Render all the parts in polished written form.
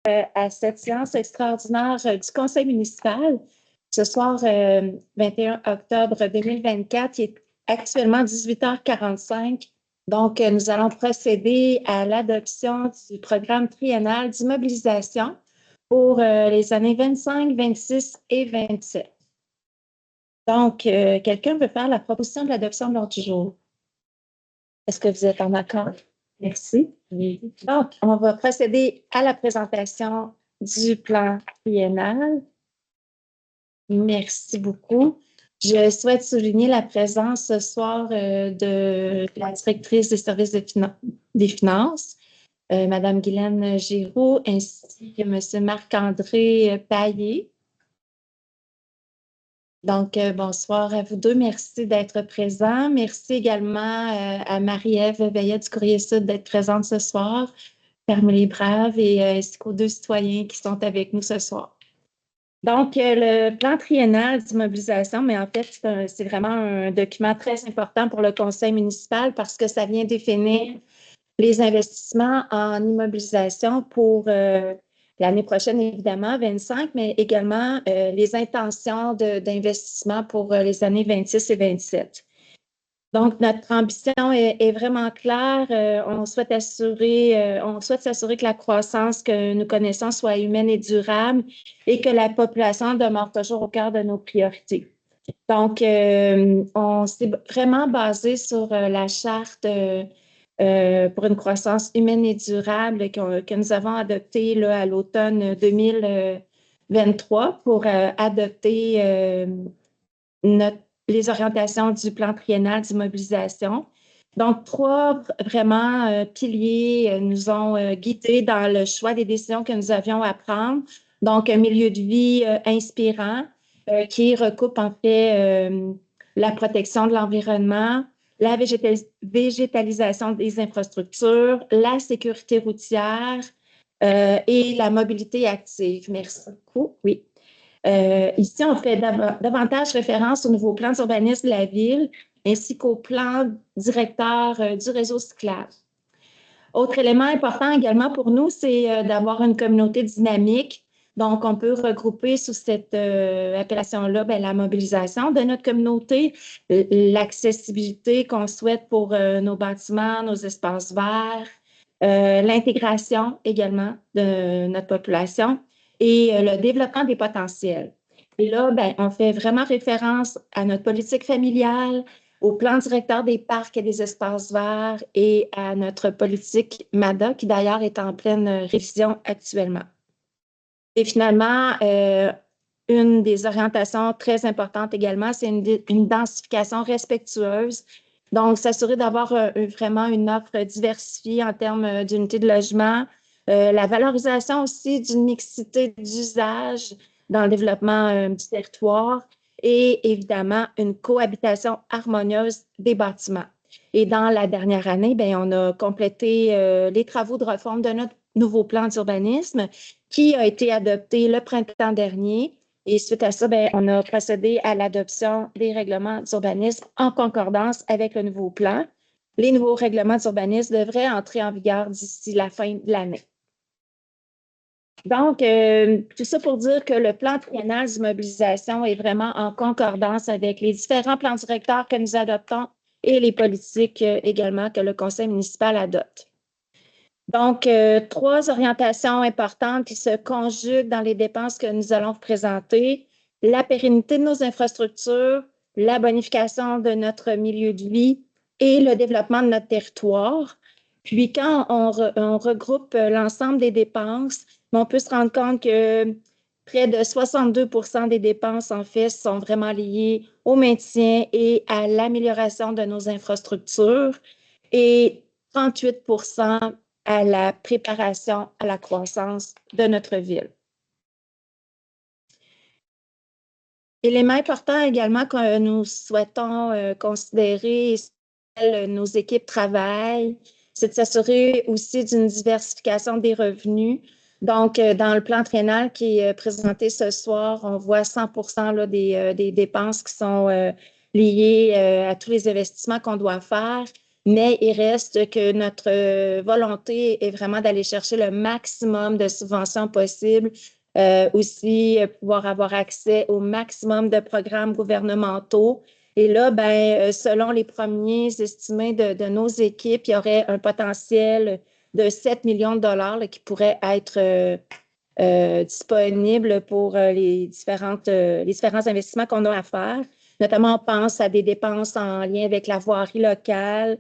à cette séance extraordinaire du Conseil municipal. Ce soir, 21 octobre 2024, il est actuellement 18h45. Donc, nous allons procéder à l'adoption du programme triennal d'immobilisation pour les années 25, 26 et 27. Donc, quelqu'un veut faire la proposition de l'adoption de l'ordre du jour? Est-ce que vous êtes en accord? Merci. Donc, on va procéder à la présentation du plan triennal. Merci beaucoup. Je souhaite souligner la présence ce soir de la directrice des services des finances, Mme Guylaine Giroux, ainsi que M. Marc-André Paillé. Donc, bonsoir à vous deux. Merci d'être présents. Merci également à Marie-Ève Veillet du Courrier Sud d'être présente ce soir, parmi les braves, et ainsi qu'aux deux citoyens qui sont avec nous ce soir. Donc, le plan triennal d'immobilisation, mais en fait, c'est vraiment un document très important pour le conseil municipal parce que ça vient définir les investissements en immobilisation pour l'année prochaine, évidemment, 25, mais également les intentions d'investissement pour les années 26 et 27. Donc, notre ambition est vraiment claire. On souhaite s'assurer que la croissance que nous connaissons soit humaine et durable et que la population demeure toujours au cœur de nos priorités. Donc, on s'est vraiment basé sur la charte pour une croissance humaine et durable que nous avons adoptée là, à l'automne 2023 pour adopter les orientations du plan triennal d'immobilisation. Donc, trois vraiment piliers nous ont guidés dans le choix des décisions que nous avions à prendre. Donc, un milieu de vie inspirant qui recoupe en fait la protection de l'environnement, la végétalisation des infrastructures, la sécurité routière et la mobilité active. Merci beaucoup. Oui. Ici, on fait davantage référence au nouveau plan d'urbanisme de la ville ainsi qu'au plan directeur du réseau cyclable. Autre élément important également pour nous, c'est d'avoir une communauté dynamique. Donc, on peut regrouper sous cette appellation-là la mobilisation de notre communauté, l'accessibilité qu'on souhaite pour nos bâtiments, nos espaces verts, l'intégration également de notre population et le développement des potentiels. Et là, on fait vraiment référence à notre politique familiale, au plan directeur des parcs et des espaces verts et à notre politique MADA, qui d'ailleurs est en pleine révision actuellement. Et finalement, une des orientations très importantes également, c'est une densification respectueuse. Donc, s'assurer d'avoir vraiment une offre diversifiée en termes d'unités de logement, la valorisation aussi d'une mixité d'usage dans le développement du territoire et évidemment une cohabitation harmonieuse des bâtiments. Et dans la dernière année, on a complété les travaux de refonte de notre nouveau plan d'urbanisme qui a été adopté le printemps dernier. Et suite à ça, on a procédé à l'adoption des règlements d'urbanisme en concordance avec le nouveau plan. Les nouveaux règlements d'urbanisme devraient entrer en vigueur d'ici la fin de l'année. Donc, tout ça pour dire que le plan triennal d'immobilisation est vraiment en concordance avec les différents plans directeurs que nous adoptons et les politiques également que le conseil municipal adopte. Donc, trois orientations importantes qui se conjuguent dans les dépenses que nous allons vous présenter. La pérennité de nos infrastructures, la bonification de notre milieu de vie et le développement de notre territoire. Puis, quand on regroupe l'ensemble des dépenses, on peut se rendre compte que près de 62% des dépenses, en fait, sont vraiment liées au maintien et à l'amélioration de nos infrastructures et 38% à la préparation à la croissance de notre ville. Élément important également que nous souhaitons considérer, nos équipes travaillent, c'est de s'assurer aussi d'une diversification des revenus. Donc, dans le plan triennal qui est présenté ce soir, on voit 100% là, des dépenses qui sont liées à tous les investissements qu'on doit faire. mais il reste que notre volonté est vraiment d'aller chercher le maximum de subventions possibles, aussi pouvoir avoir accès au maximum de programmes gouvernementaux. Et là, ben, selon les premiers estimés de nos équipes, il y aurait un potentiel de 7 millions de dollars là, qui pourraient être disponibles pour les différents investissements qu'on a à faire. Notamment, on pense à des dépenses en lien avec la voirie locale,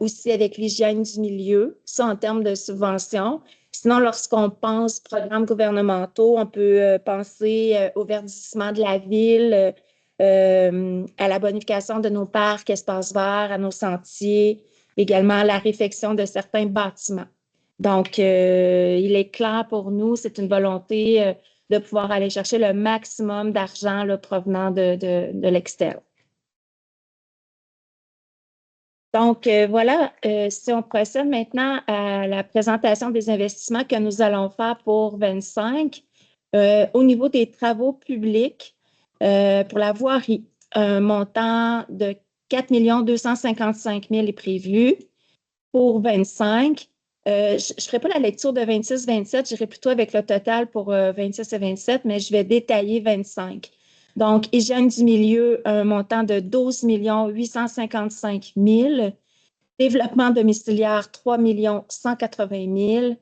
aussi avec l'hygiène du milieu, ça en termes de subventions. Sinon, lorsqu'on pense programmes gouvernementaux, on peut penser au verdissement de la ville, à la bonification de nos parcs, espaces verts, à nos sentiers, également à la réfection de certains bâtiments. Donc, il est clair pour nous, c'est une volonté de pouvoir aller chercher le maximum d'argent provenant de l'externe. Donc, voilà, si on procède maintenant à la présentation des investissements que nous allons faire pour 25, au niveau des travaux publics, pour la voirie, un montant de 4 255 000 est prévu. Pour 25, je ne ferai pas la lecture de 26-27, j'irai plutôt avec le total pour 26 et 27, mais je vais détailler 25. Donc, hygiène du milieu, un montant de 12 855 000. Développement domiciliaire, 3 180 000.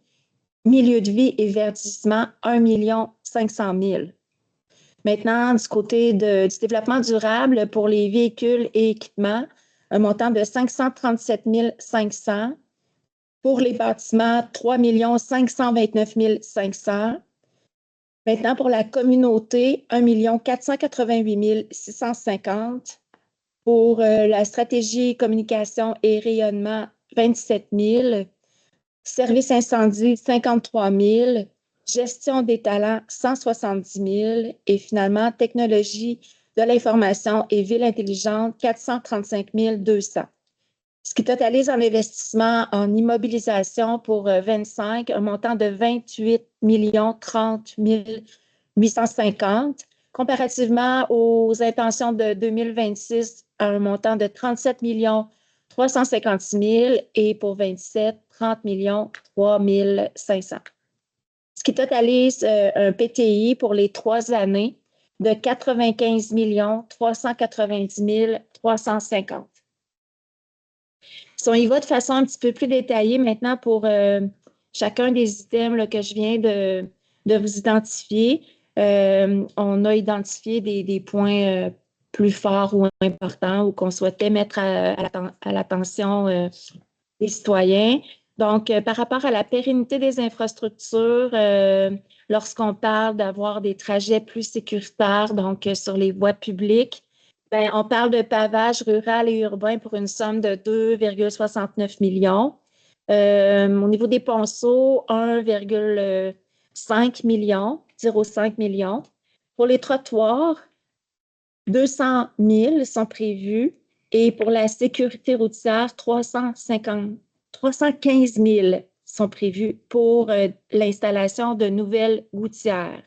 Milieu de vie et verdissement, 1 500 000. Maintenant, du côté du développement durable pour les véhicules et équipements, un montant de 537 500. Pour les bâtiments, 3 529 500. Maintenant, pour la communauté, 1 488 650. Pour la stratégie communication et rayonnement, 27 000. Service incendie, 53 000. Gestion des talents, 170 000. Et finalement, technologie de l'information et ville intelligente, 435 200. Ce qui totalise en investissement en immobilisation pour 25, un montant de 28 30 850, comparativement aux intentions de 2026, un montant de 37 356 000 et pour 27, 30 3 500. Ce qui totalise un PTI pour les 3 années de 95 390 350. Si on y va de façon un petit peu plus détaillée maintenant pour chacun des items là, que je viens de vous identifier, on a identifié des points plus forts ou importants ou qu'on souhaitait mettre à l'attention des citoyens. Donc, par rapport à la pérennité des infrastructures, lorsqu'on parle d'avoir des trajets plus sécuritaires, donc sur les voies publiques, ben, on parle de pavage rural et urbain pour une somme de 2,69 millions. Au niveau des ponceaux, 1,5 million, 0,5 millions. Pour les trottoirs, 200 000 sont prévus. Et pour la sécurité routière, 315 000 sont prévus pour l'installation de nouvelles gouttières.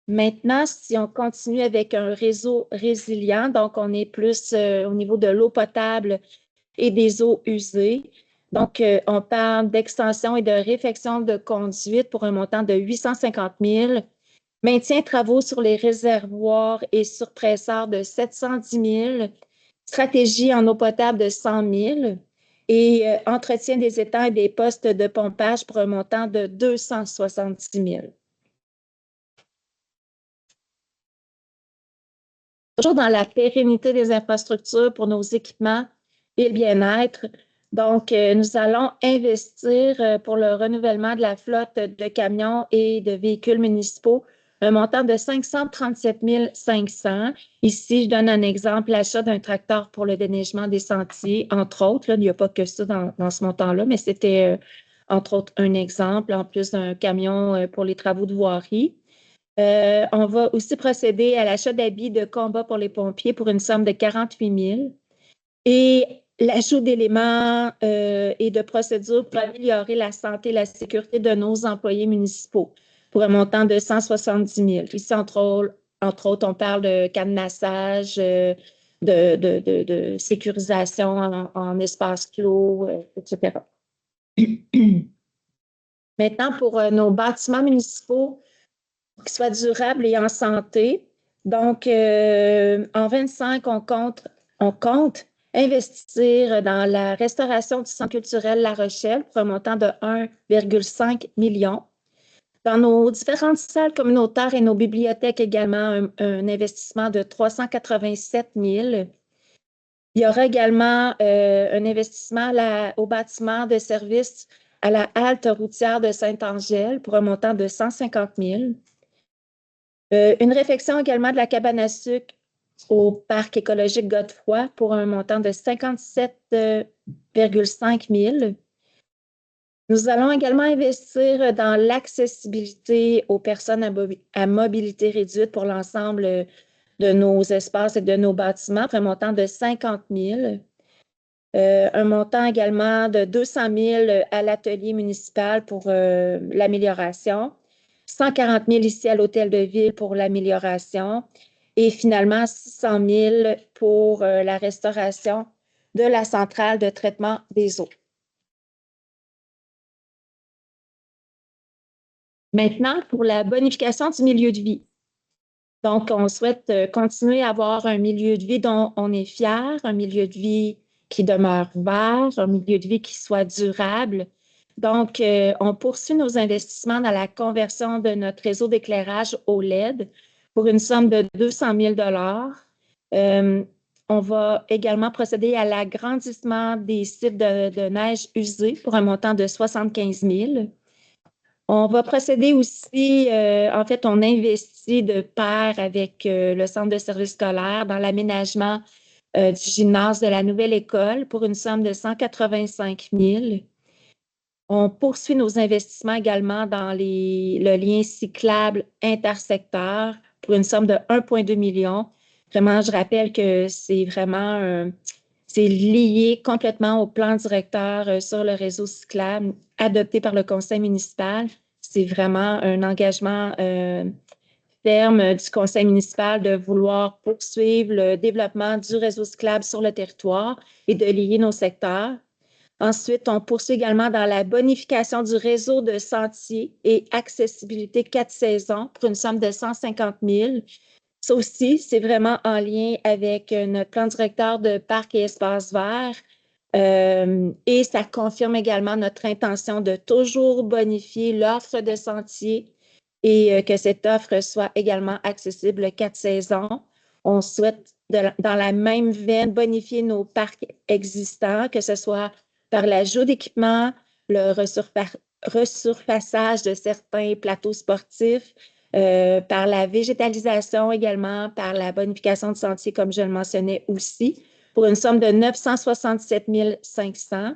Maintenant, si on continue avec un réseau résilient, donc on est plus au niveau de l'eau potable et des eaux usées. Donc, on parle d'extension et de réfection de conduite pour un montant de 850 000, maintien travaux sur les réservoirs et surpresseurs de 710 000, stratégie en eau potable de 100 000 et entretien des étangs et des postes de pompage pour un montant de 270 000. Toujours dans la pérennité des infrastructures pour nos équipements et le bien-être. Donc, nous allons investir pour le renouvellement de la flotte de camions et de véhicules municipaux, un montant de 537 500. Ici, je donne un exemple, l'achat d'un tracteur pour le déneigement des sentiers, entre autres. Là, il n'y a pas que ça dans ce montant-là, mais c'était, entre autres, un exemple, en plus d'un camion pour les travaux de voirie. On va aussi procéder à l'achat d'habits de combat pour les pompiers pour une somme de 48 000 et l'ajout d'éléments et de procédures pour améliorer la santé et la sécurité de nos employés municipaux pour un montant de 170 000. Ici, entre autres, on parle de cadenassage, de sécurisation en espace clos, etc. Maintenant, pour nos bâtiments municipaux qui soient durables et en santé, donc en 25, on compte investir dans la restauration du centre culturel La Rochelle pour un montant de 1,5 million. Dans nos différentes salles communautaires et nos bibliothèques également, un investissement de 387 000. Il y aura également un investissement au bâtiment de service à la halte routière de Saint-Angèle pour un montant de 150 000. Une réfection également de la cabane à sucre au parc écologique Godefroy pour un montant de 57,5 000. Nous allons également investir dans l'accessibilité aux personnes à mobilité réduite pour l'ensemble de nos espaces et de nos bâtiments pour un montant de 50 000. Un montant également de 200 000 à l'atelier municipal pour l'amélioration, 140 000 ici à l'hôtel de ville pour l'amélioration et finalement 600 000 pour la restauration de la centrale de traitement des eaux. Maintenant, pour la bonification du milieu de vie. Donc, on souhaite continuer à avoir un milieu de vie dont on est fier, un milieu de vie qui demeure vert, un milieu de vie qui soit durable. Donc, on poursuit nos investissements dans la conversion de notre réseau d'éclairage au LED pour une somme de 200 000 On va également procéder à l'agrandissement des sites de neige usés pour un montant de 75 000. On va procéder aussi, en fait, on investit de pair avec le centre de services scolaires dans l'aménagement du gymnase de la nouvelle école pour une somme de 185 000. On poursuit nos investissements également dans le lien cyclable intersecteur pour une somme de 1,2 million. Vraiment, je rappelle que c'est vraiment c'est lié complètement au plan directeur sur le réseau cyclable adopté par le conseil municipal. C'est vraiment un engagement ferme du conseil municipal de vouloir poursuivre le développement du réseau cyclable sur le territoire et de lier nos secteurs. Ensuite, on poursuit également dans la bonification du réseau de sentiers et accessibilité 4 saisons pour une somme de 150 000. Ça aussi, c'est vraiment en lien avec notre plan directeur de parcs et espaces verts. Et ça confirme également notre intention de toujours bonifier l'offre de sentiers et que cette offre soit également accessible 4 saisons. On souhaite, dans la même veine, bonifier nos parcs existants, que ce soit par l'ajout d'équipements, le resurfaçage de certains plateaux sportifs, par la végétalisation également, par la bonification de sentiers, comme je le mentionnais aussi, pour une somme de 967 500.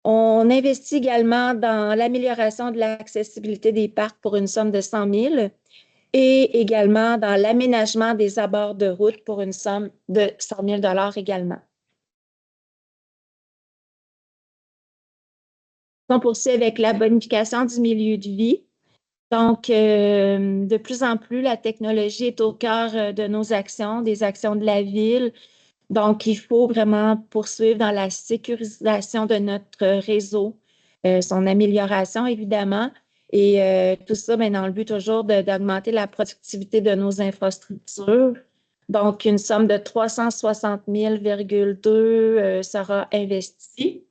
On investit également dans l'amélioration de l'accessibilité des parcs pour une somme de 100 000 et également dans l'aménagement des abords de route pour une somme de 100 000 également. On poursuit avec la bonification du milieu de vie. Donc, de plus en plus, la technologie est au cœur de nos actions, des actions de la ville. Donc, il faut vraiment poursuivre dans la sécurisation de notre réseau, son amélioration, évidemment, et tout ça dans le but toujours d'augmenter la productivité de nos infrastructures. Donc, une somme de 360 000,2 sera investie.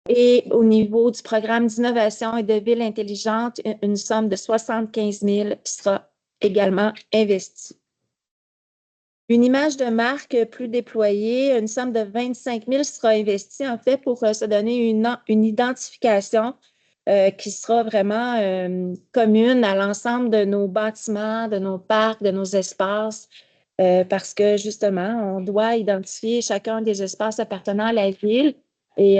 Et au niveau du programme d'innovation et de ville intelligente, une somme de 75 000 sera également investie. Une image de marque plus déployée, une somme de 25 000 sera investie en fait pour se donner une identification qui sera vraiment commune à l'ensemble de nos bâtiments, de nos parcs, de nos espaces, parce que justement, on doit identifier chacun des espaces appartenant à la ville. Et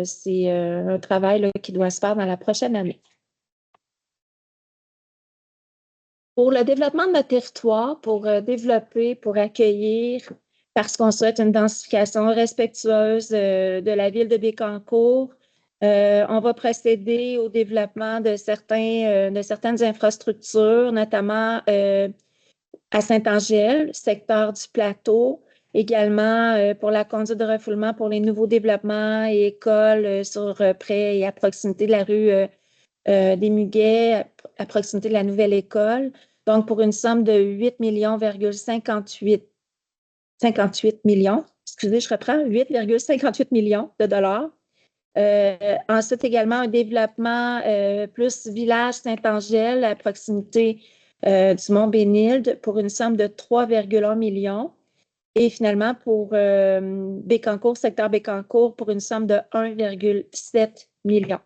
c'est un travail là, qui doit se faire dans la prochaine année. Pour le développement de notre territoire, pour développer, pour accueillir, parce qu'on souhaite une densification respectueuse de la ville de Bécancour, on va procéder au développement de certaines infrastructures, notamment à Saint-Angèle, secteur du plateau, Également, pour la conduite de refoulement pour les nouveaux développements et écoles sur près et à proximité de la rue des Muguets, à proximité de la nouvelle école. Donc, pour une somme de 8 58 millions. Excusez, je reprends, 8,58 millions de dollars. Ensuite, également, un développement plus village Saint-Angèle à proximité du Mont-Bénilde pour une somme de 3,1 millions. Et finalement, pour Bécancour, secteur Bécancour, pour une somme de 1,7 million.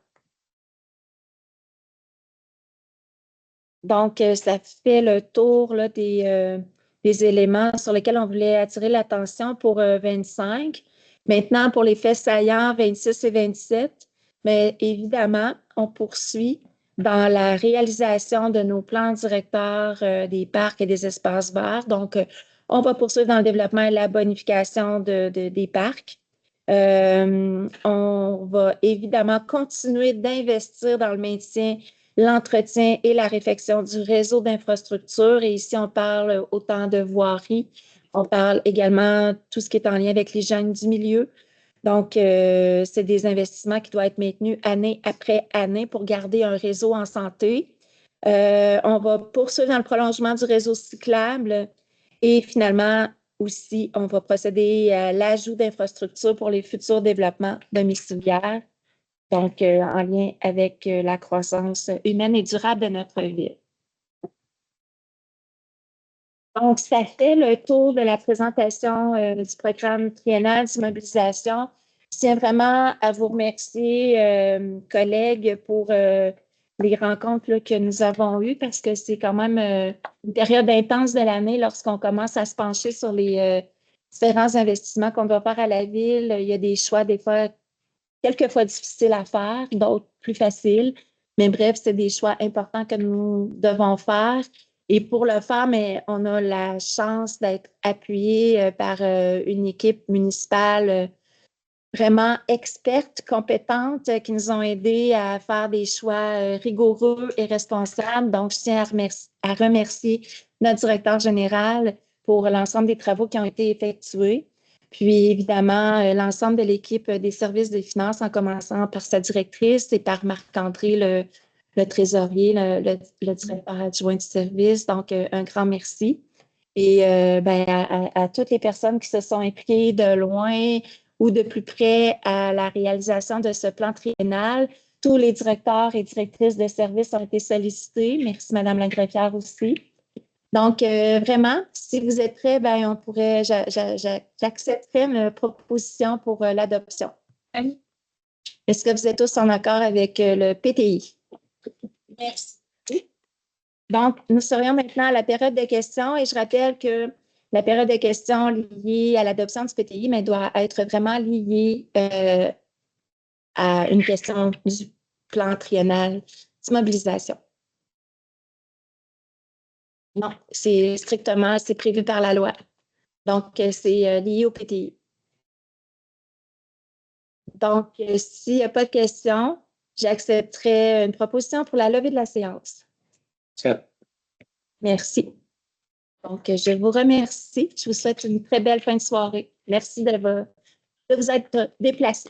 Donc, ça fait le tour là, des éléments sur lesquels on voulait attirer l'attention pour 25. Maintenant, pour les faits saillants 26 et 27, mais évidemment, on poursuit dans la réalisation de nos plans directeurs des parcs et des espaces verts. Donc, on va poursuivre dans le développement et la bonification des parcs. On va évidemment continuer d'investir dans le maintien, l'entretien et la réfection du réseau d'infrastructures. Et ici, on parle autant de voirie, on parle également de tout ce qui est en lien avec l'hygiène du milieu. Donc, c'est des investissements qui doivent être maintenus année après année pour garder un réseau en santé. On va poursuivre dans le prolongement du réseau cyclable et finalement, aussi, on va procéder à l'ajout d'infrastructures pour les futurs développements domiciliaires, donc en lien avec la croissance humaine et durable de notre ville. Donc, ça fait le tour de la présentation du programme triennal d'immobilisation. Je tiens vraiment à vous remercier, collègues, pour les rencontres là, que nous avons eues parce que c'est quand même une période intense de l'année lorsqu'on commence à se pencher sur les différents investissements qu'on doit faire à la ville. Il y a des choix, des fois, quelquefois difficiles à faire, d'autres plus faciles. Mais bref, c'est des choix importants que nous devons faire. Et pour le faire, mais on a la chance d'être appuyé par une équipe municipale vraiment experte, compétente, qui nous ont aidés à faire des choix rigoureux et responsables. Donc, je tiens à remercier notre directeur général pour l'ensemble des travaux qui ont été effectués. Puis, évidemment, l'ensemble de l'équipe des services des finances, en commençant par sa directrice et par Marc-André, le trésorier, le directeur adjoint du service. Donc, un grand merci. Et ben, à toutes les personnes qui se sont impliquées de loin ou de plus près à la réalisation de ce plan triennal. Tous les directeurs et directrices de services ont été sollicités. Merci, Madame la greffière aussi. Donc, vraiment, si vous êtes prêts, ben, on pourrait, j'accepterai une proposition pour l'adoption. Est-ce que vous êtes tous en accord avec le PTI? Merci. Donc, nous serions maintenant à la période de questions et je rappelle que la période de questions liée à l'adoption du PTI, mais doit être vraiment liée à une question du plan triennal d'immobilisation. Non, c'est strictement, c'est prévu par la loi. Donc, c'est lié au PTI. Donc, s'il n'y a pas de questions, j'accepterai une proposition pour la levée de la séance. Merci. Donc, je vous remercie. Je vous souhaite une très belle fin de soirée. Merci de vous être déplacé.